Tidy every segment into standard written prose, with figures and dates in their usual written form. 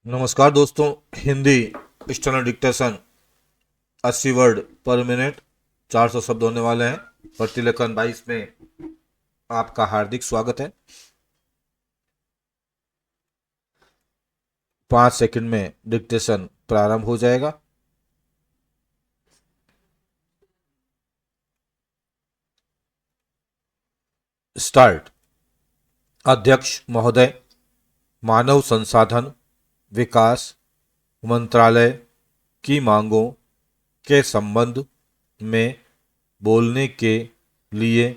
नमस्कार दोस्तों। Hindi external dictation 80 word पर मिनट 400 शब्द होने वाले हैं। प्रतिलेखन 22 में आपका हार्दिक स्वागत है। 5 सेकंड में डिक्टेशन प्रारंभ हो जाएगा। स्टार्ट। अध्यक्ष महोदय, मानव संसाधन विकास मंत्रालय की मांगों के संबंध में बोलने के लिए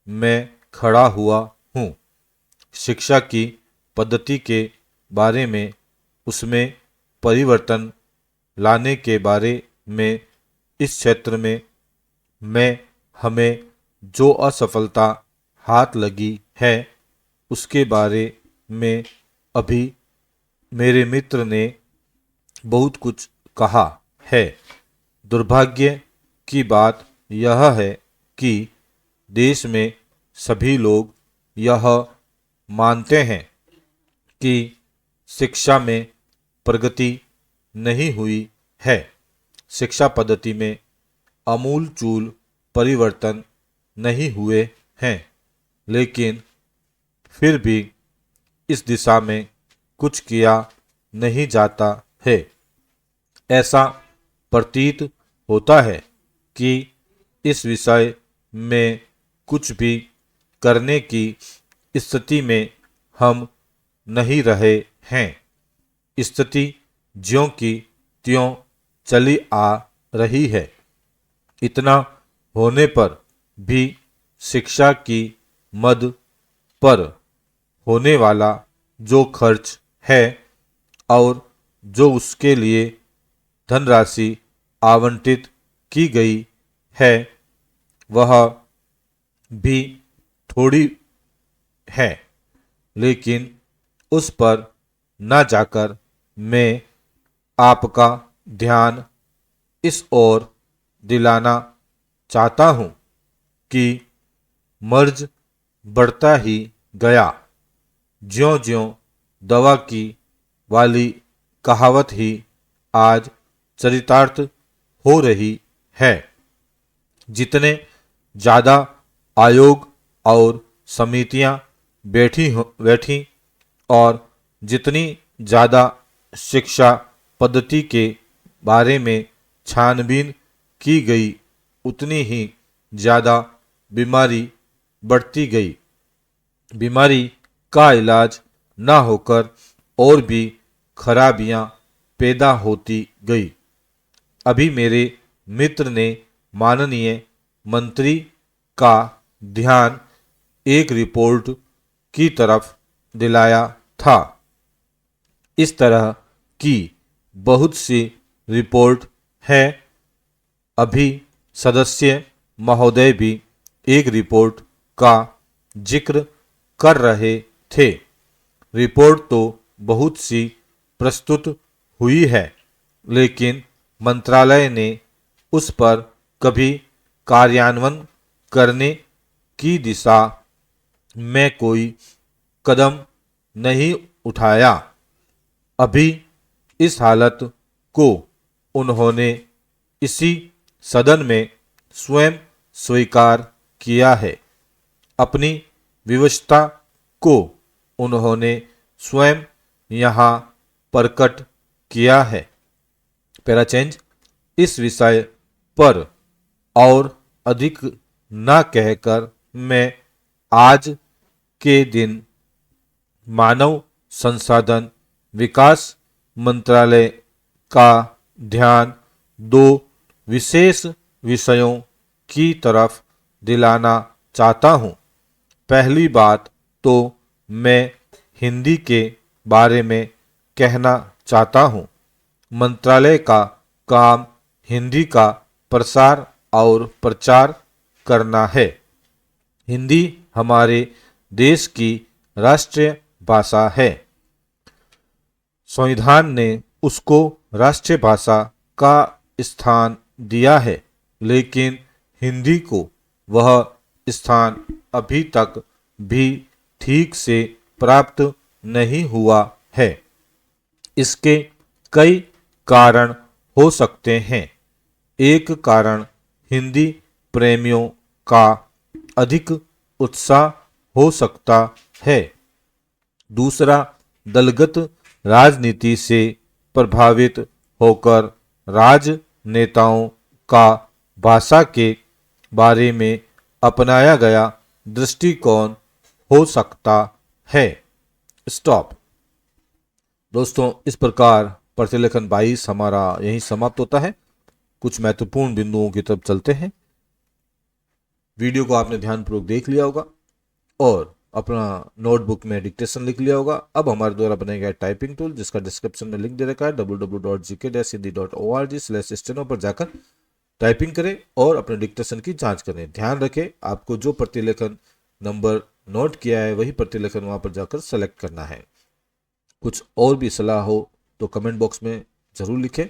मैं खड़ा हुआ हूँ। शिक्षा की पद्धति के बारे में, उसमें परिवर्तन लाने के बारे में, इस क्षेत्र में हमें जो असफलता हाथ लगी है उसके बारे में अभी मेरे मित्र ने बहुत कुछ कहा है। दुर्भाग्य की बात यह है कि देश में सभी लोग यह मानते हैं कि शिक्षा में प्रगति नहीं हुई है। शिक्षा पद्धति में आमूल-चूल परिवर्तन नहीं हुए हैं, लेकिन फिर भी इस दिशा में कुछ किया नहीं जाता है। ऐसा प्रतीत होता है कि इस विषय में कुछ भी करने की स्थिति में हम नहीं रहे हैं। स्थिति ज्यों की त्यों चली आ रही है। इतना होने पर भी शिक्षा की मद पर होने वाला जो खर्च है और जो उसके लिए धनराशि आवंटित की गई है वह भी थोड़ी है, लेकिन उस पर न जाकर मैं आपका ध्यान इस ओर दिलाना चाहता हूँ कि मर्ज बढ़ता ही गया। ज्यों-ज्यों दवा की वाली कहावत ही आज चरितार्थ हो रही है। जितने ज़्यादा आयोग और समितियां बैठी और जितनी ज़्यादा शिक्षा पद्धति के बारे में छानबीन की गई, उतनी ही ज़्यादा बीमारी बढ़ती गई। बीमारी का इलाज न होकर और भी खराबियां पैदा होती गई। अभी मेरे मित्र ने माननीय मंत्री का ध्यान एक रिपोर्ट की तरफ दिलाया था। इस तरह की बहुत सी रिपोर्ट है। अभी सदस्य महोदय भी एक रिपोर्ट का जिक्र कर रहे थे। रिपोर्ट तो बहुत सी प्रस्तुत हुई है, लेकिन मंत्रालय ने उस पर कभी कार्यान्वयन करने की दिशा में कोई कदम नहीं उठाया। अभी इस हालत को उन्होंने इसी सदन में स्वयं स्वीकार किया है। अपनी विवशता को उन्होंने स्वयं यहाँ प्रकट किया है। पैराचेंज। इस विषय पर और अधिक न कहकर मैं आज के दिन मानव संसाधन विकास मंत्रालय का ध्यान दो विशेष विषयों की तरफ दिलाना चाहता हूँ। पहली बात तो मैं हिंदी के बारे में कहना चाहता हूँ। मंत्रालय का काम हिंदी का प्रसार और प्रचार करना है। हिंदी हमारे देश की राष्ट्रीय भाषा है। संविधान ने उसको राष्ट्रीय भाषा का स्थान दिया है, लेकिन हिंदी को वह स्थान अभी तक भी ठीक से प्राप्त नहीं हुआ है। इसके कई कारण हो सकते हैं। एक कारण हिंदी प्रेमियों का अधिक उत्साह हो सकता है। दूसरा, दलगत राजनीति से प्रभावित होकर राजनेताओं का भाषा के बारे में अपनाया गया दृष्टिकोण हो सकता है। स्टॉप। दोस्तों, इस प्रकार प्रतिलेखन 22 हमारा यहीं समाप्त होता है। कुछ महत्वपूर्ण बिंदुओं की तरफ चलते हैं। वीडियो को आपने ध्यानपूर्वक देख लिया होगा और अपना नोटबुक में डिक्टेशन लिख लिया होगा। अब हमारे द्वारा बनाया गया टाइपिंग टूल, जिसका डिस्क्रिप्शन में लिंक दे रखा है, www.gk-hindi.org/steno पर जाकर टाइपिंग करें और अपने डिक्टेशन की जांच करें। ध्यान रखें, आपको जो प्रतिलेखन नंबर नोट किया है वही प्रतिलेखन वहां पर जाकर सेलेक्ट करना है। कुछ और भी सलाह हो तो कमेंट बॉक्स में ज़रूर लिखें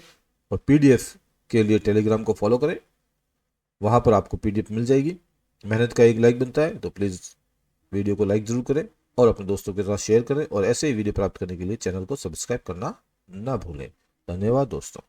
और पीडीएफ के लिए टेलीग्राम को फॉलो करें, वहां पर आपको पीडीएफ मिल जाएगी। मेहनत का एक लाइक बनता है, तो प्लीज़ वीडियो को लाइक ज़रूर करें और अपने दोस्तों के साथ शेयर करें और ऐसे ही वीडियो प्राप्त करने के लिए चैनल को सब्सक्राइब करना ना भूलें। धन्यवाद दोस्तों।